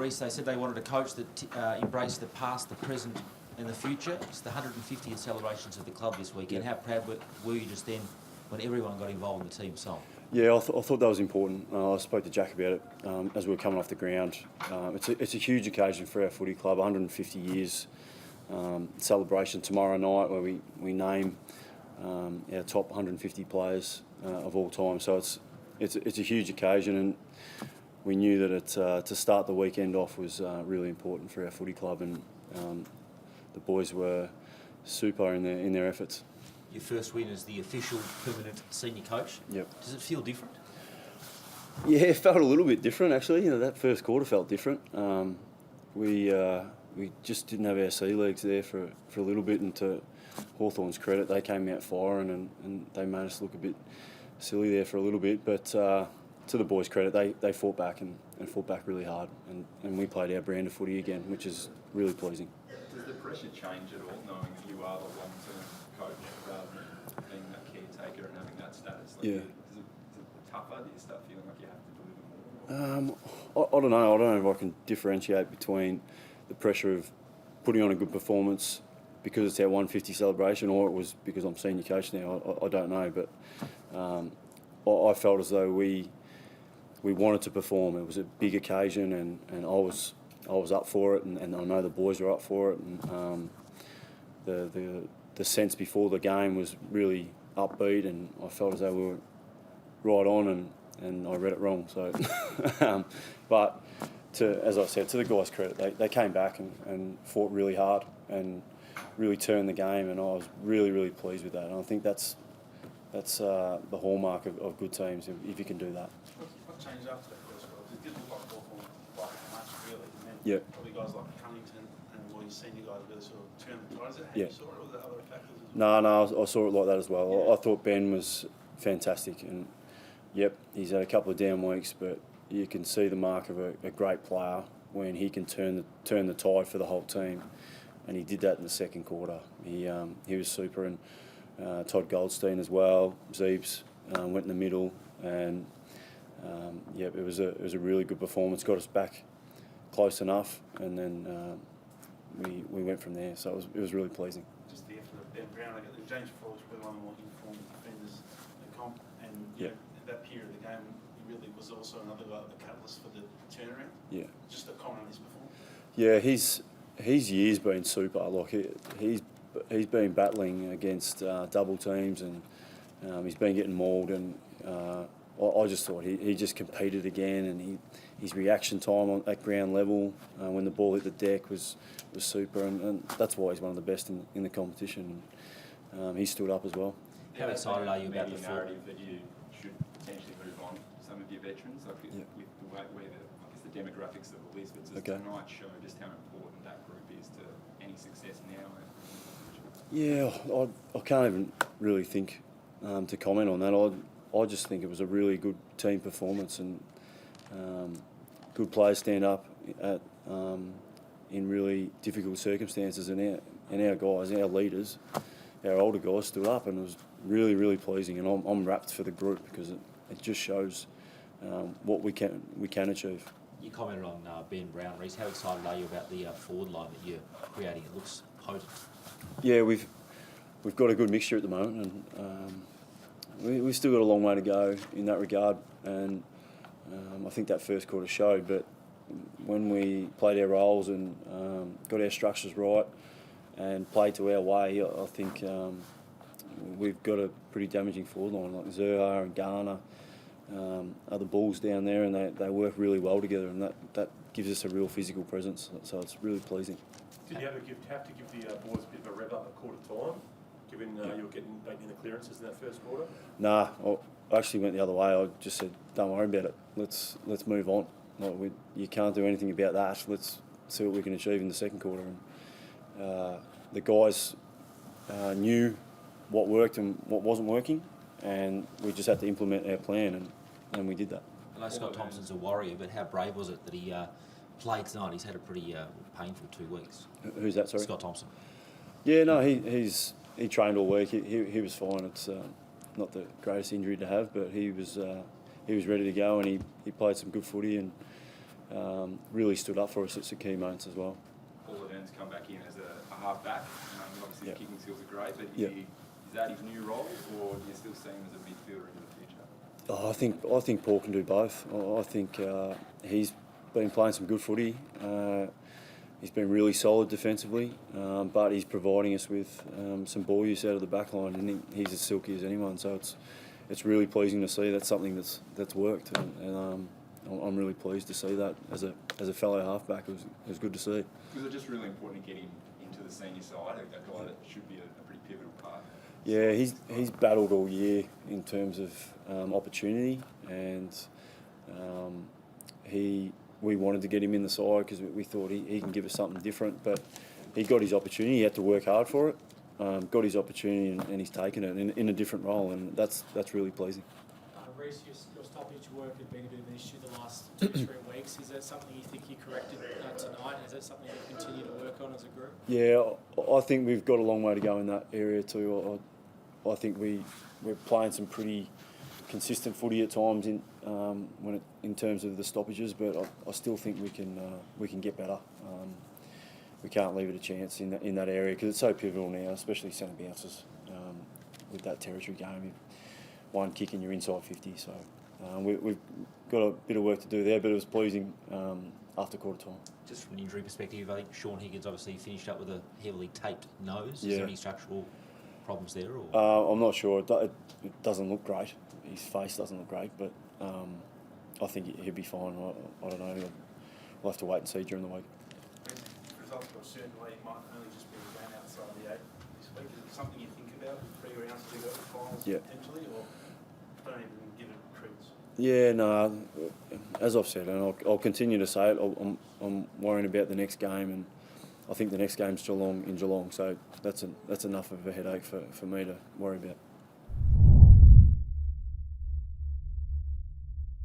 Rhyce, they said they wanted a coach that embraced the past, the present and the future. It's the 150th celebrations of the club this weekend. How proud were you just then when everyone got involved in the team song? Yeah, I thought that was important. I spoke to Jack about it as we were coming off the ground. It's a huge occasion for our footy club, 150 years celebration tomorrow night where we name our top 150 players of all time. So it's a huge occasion, and we knew that to start the weekend off was really important for our footy club, and the boys were super in their efforts. Your first win as the official permanent senior coach. Yep. Does it feel different? Yeah, it felt a little bit different actually. That first quarter felt different. We just didn't have our sea legs there for a little bit, and to Hawthorn's credit, they came out firing and they made us look a bit silly there for a little bit. But to the boys' credit, they fought back and fought back really hard, and we played our brand of footy again, which is really pleasing. Does the pressure change at all, knowing that you are the long-term coach rather than being that caretaker and having that status? Like, Yeah. Is it tougher? Do you start feeling like you have to deliver more? I don't know. I don't know if I can differentiate between the pressure of putting on a good performance because it's our 150 celebration, or it was because I'm senior coach now. I don't know, but I felt as though we wanted to perform. It was a big occasion, and I was up for it, and I know the boys were up for it, and the sense before the game was really upbeat, and I felt as though we were right on, and I read it wrong. So, but as I said, to the guys' credit, they came back and fought really hard and really turned the game, and I was really, really pleased with that. And I think that's the hallmark of good teams, if you can do that. What changed after that first goal? It did look like Hawthorn quite much, really. And then Yeah. probably guys like Cunnington and all your senior guys really sort of turned the tide. Is that how Yeah. you saw it, or were there other factors as well? No, I saw it like that as well. Yeah. I thought Ben was fantastic, and yep, he's had a couple of down weeks, but you can see the mark of a great player when he can turn the tide for the whole team, and he did that in the second quarter. He was super, and Todd Goldstein as well. Zeebs went in the middle, and it was a really good performance. Got us back close enough, and then we went from there. So it was really pleasing. Just the effort of Ben Brown. I think James Ford was probably one of the more informed defenders in the comp, and Yeah. in that period of the game, he really was also another catalyst for the turnaround. Yeah. Just a comment on his performance. Yeah, his year's been super. Like he's been battling against double teams, and he's been getting mauled, and I just thought he just competed again, and his reaction time at ground level when the ball hit the deck was super, and that's why he's one of the best in the competition. He stood up as well. How excited are you about the media narrative that you should potentially move on some of your veterans, like with the way where the demographics of the Lisbons Okay. tonight show just how important that group is to any success now and Yeah, I can't even really think to comment on that. I just think it was a really good team performance, and good players stand up in really difficult circumstances, and our guys, our leaders, our older guys stood up, and it was really, really pleasing. And I'm rapt for the group because it just shows what we can achieve. You commented on Ben Brown, Rhyce. How excited are you about the forward line that you're creating? It looks potent. Yeah, we've got a good mixture at the moment, and we've still got a long way to go in that regard. And I think that first quarter showed. But when we played our roles and got our structures right and played to our way, I think we've got a pretty damaging forward line. Like Zerha and Garner are the Bulls down there, and they work really well together, and that gives us a real physical presence. So it's really pleasing. Did you have to give the boys a bit of a rev up at quarter time, given you were making the clearances in that first quarter? Nah, I actually went the other way. I just said, don't worry about it. Let's move on. Like you can't do anything about that. Let's see what we can achieve in the second quarter. And the guys knew what worked and what wasn't working, and we just had to implement our plan, and we did that. I know Scott Thompson's a warrior, but how brave was it that he played tonight? He's had a pretty painful 2 weeks. Who's that, sorry? Scott Thompson. Yeah, no, he trained all week. He was fine. It's not the greatest injury to have, but he was ready to go, and he played some good footy, and really stood up for us at some key moments as well. Paul Leden's come back in as a half-back. Obviously, Yeah. the kicking skills are great, but Yeah. is that his new role, or do you still see him as a midfielder into the future? Oh, I think Paul can do both. I think he's been playing some good footy. He's been really solid defensively, but he's providing us with some ball use out of the back line, and he's as silky as anyone. So it's really pleasing to see. That's something that's worked, and I'm really pleased to see that as a fellow halfback. It was good to see. Was it just really important to get him into the senior side, a guy that should be a pretty pivotal part? Yeah, he's battled all year in terms of opportunity, and we wanted to get him in the side because we thought he can give us something different. But he got his opportunity. He had to work hard for it. Got his opportunity, and he's taken it in a different role, and that's really pleasing. Rhyce, your stoppage work had been a bit of an issue the last 2 to 3 weeks. Is that something you think you corrected tonight? Is that something you continue to work on as a group? Yeah, I think we've got a long way to go in that area too. I think we're playing some pretty consistent footy at times in terms of the stoppages, but I still think we can get better. We can't leave it a chance in that area because it's so pivotal now, especially centre bounces with that territory game. One kick and you're inside 50, so we've got a bit of work to do there, but it was pleasing after quarter time. Just from an injury perspective, I think Sean Higgins obviously finished up with a heavily taped nose. Yeah. Is there any structural problems there? Or? I'm not sure. It doesn't look great. His face doesn't look great, but I think he'll be fine. I don't know. We'll have to wait and see during the week. Results go a certain way, it might only just be a game outside the 8 this week. Is it something you think about with 3 rounds to go to finals Yeah. potentially, or don't even give it credence? Yeah, no. As I've said, and I'll continue to say it. I'm worrying about the next game, and I think the next game's Geelong in Geelong, so that's enough of a headache for me to worry about.